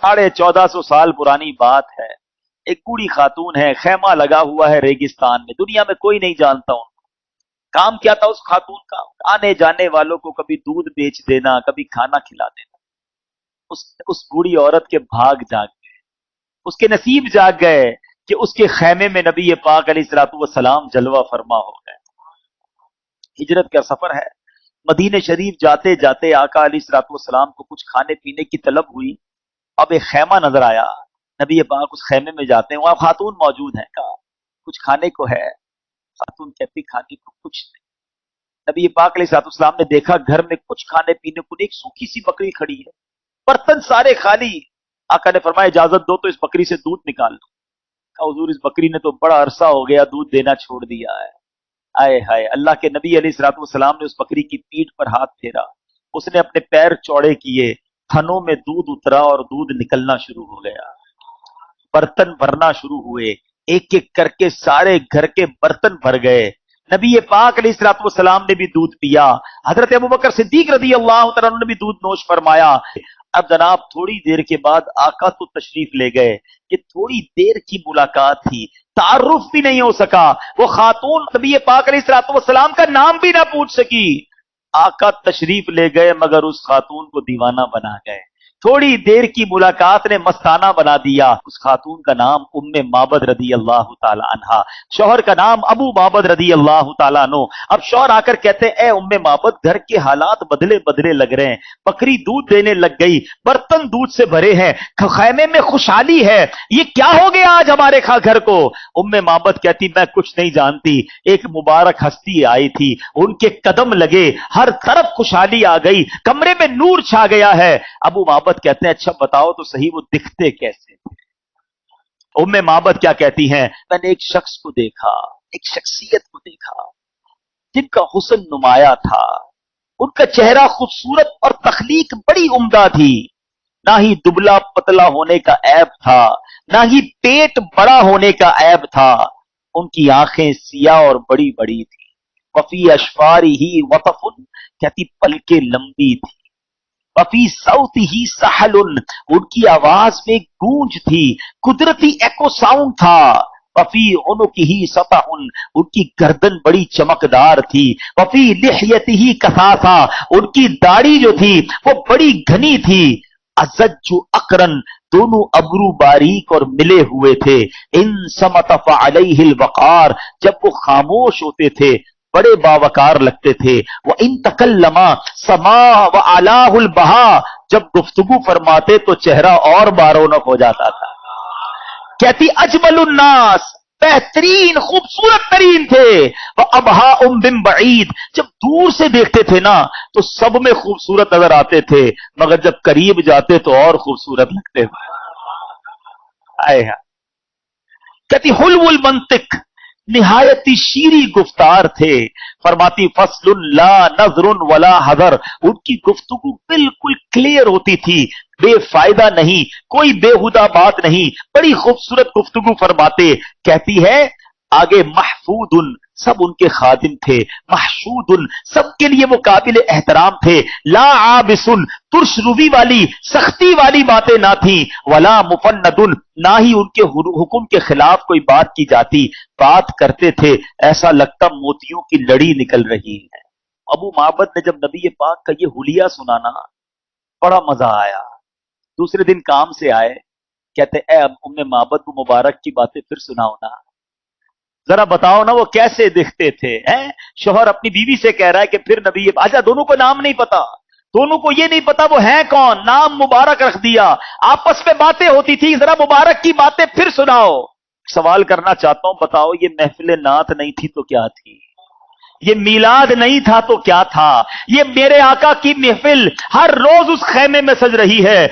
1450 साल पुरानी बात है। एक बूढ़ी खातून है, खैमा लगा हुआ है रेगिस्तान में, दुनिया में कोई नहीं जानता उनको। काम क्या था उस खातून का? आने जाने वालों को कभी दूध बेच देना, कभी खाना खिला देना। उस बूढ़ी औरत के भाग जाग गए, उसके नसीब जाग गए कि उसके खैमे में नबी पाक अलैहिस्सलातु वस्सलाम जलवा फरमा हो गए। हिजरत का सफर है, मदीने शरीफ जाते जाते आका अलैहिस्सलातु वस्सलाम को कुछ खाने पीने की तलब हुई। अब एक खैमा नजर आया, नबी पाक उस खैमे में जाते हैं, वहां खातून मौजूद है। कहा कुछ खाने को है? खातून कहती खाने को कुछ नहीं। नबी पाक अलैहिस्सलातु वस्सलाम ने देखा घर में कुछ खाने पीने को, एक सूखी सी बकरी खड़ी है, बर्तन सारे खाली। आका ने फरमाया इजाजत दो तो इस बकरी से दूध निकाल लो। कहा हुजूर इस बकरी ने तो बड़ा अरसा हो गया दूध देना छोड़ दिया है। आए हाय, अल्लाह के नबी अलैहिस्सलातु वस्सलाम ने उस बकरी की पीठ पर हाथ फेरा, उसने अपने पैर चौड़े किए, थनों में दूध उतरा और दूध निकलना शुरू हो गया। बर्तन भरना शुरू हुए, एक एक करके सारे घर के बर्तन भर गए। नबी पाक अलैहिस्सलातु वस्सलाम ने भी दूध पिया, हजरत अबू बकर सिद्दीक रज़ियल्लाहु तआला अन्हु ने भी दूध नोश फरमाया। अब जनाब थोड़ी देर के बाद आका तो तशरीफ ले गए कि थोड़ी देर की मुलाकात थी, तारुफ भी नहीं हो सका। वो खातून नबी पाक अलैहिस्सलातु वस्सलाम का नाम भी ना पूछ सकी। आका तशरीफ ले गए मगर उस खातून को दीवाना बना गए। थोड़ी देर की मुलाकात ने मस्ताना बना दिया। उस खातून का नाम उम्मे माबद रज़ियल्लाहु ताला अन्हा, शौहर का नाम अबू माबद रज़ियल्लाहु ताला अन्हु। अब शौहर आकर कहते हैं, ए उम्मे माबद, घर के हालात बदले बदले लग रहे हैं, बकरी दूध देने लग गई, बर्तन दूध से भरे हैं, खैमे में खुशहाली है, ये क्या हो गया आज हमारे घर को? उम्मे माबद कहती मैं कुछ नहीं जानती, एक मुबारक हस्ती आई थी, उनके कदम लगे, हर तरफ खुशहाली आ गई, कमरे में नूर छा गया है। अबू माबद कहते हैं अच्छा बताओ तो सही वो दिखते कैसे थे? उम्मे माबद क्या कहती हैं, मैंने एक शख्स को देखा, एक शख्सियत को देखा जिनका हुस्न नुमाया था, उनका चेहरा खूबसूरत और तखलीक बड़ी उम्दा थी, ना ही दुबला पतला होने का ऐब था, ना ही पेट बड़ा होने का ऐब था। उनकी आंखें सियाह और बड़ी बड़ी थी। वफी अशफारी ही वतफुन, कहती पलके लंबी थी। वफी सौत ही सहलुन, उनकी आवाज में गूंज थी, कुदरती एको साउंड था। वफी उनुकी ही सतहुन, उनकी गर्दन बड़ी चमकदार थी। वफी लिहयती ही कसासा, उनकी दाढ़ी जो थी वो बड़ी घनी थी। अज़ज्जु अकरन, दोनों अबरू बारीक और मिले हुए थे। इन समत फअलैहिल वक़ार, जब वो खामोश होते थे बड़े बावकार लगते थे। वो इन तकल्लमा समा व अलाहुल बहा, जब गुफ्तगू फरमाते तो चेहरा और बारौनक हो जाता था। कहती अजमलुन नास, बेहतरीन खूबसूरत तरीन थे। वह अबहा बिन बईद, जब दूर से देखते थे ना तो सब में खूबसूरत नजर आते थे, मगर जब करीब जाते तो और खूबसूरत लगते थे। आए कहती हुलवुल मंतिक, निहायती शीरी गुफ्तार थे। फरमाती फसलुन ला नजरुन वला हदर, उनकी गुफ्तगू बिल्कुल क्लियर होती थी, बेफायदा नहीं, कोई बेहुदा बात नहीं, बड़ी खूबसूरत गुफ्तगू फरमाते। कहती है आगे महफूदुन, सब उनके खादिम थे, महशूदुन, सबके लिए वो काबिल एहतराम थे। ला आबिसुन, तुर्श रुवी वाली सख्ती वाली बातें ना थी। वला मुफन्नदुन, ना ही उनके हुक्म के खिलाफ कोई बात की जाती। बात करते थे ऐसा लगता मोतियों की लड़ी निकल रही है। अबू माबद ने जब नबी पाक का ये हुलिया सुना ना, बड़ा मजा आया। दूसरे दिन काम से आए, कहते ए उम्मे माबद को मुबारक की बातें फिर सुनाओ ना, जरा बताओ ना वो कैसे दिखते थे। हैं? शोहर अपनी बीवी से कह रहा है कि फिर नबी, अच्छा दोनों को नाम नहीं पता, दोनों को ये नहीं पता वो हैं कौन, नाम मुबारक रख दिया, आपस में बातें होती थी, जरा मुबारक की बातें फिर सुनाओ। सवाल करना चाहता हूं, बताओ ये महफिल नात नहीं थी तो क्या थी? ये मीलाद नहीं था तो क्या था? ये मेरे आका की महफिल हर रोज उस खैमे में सज रही है।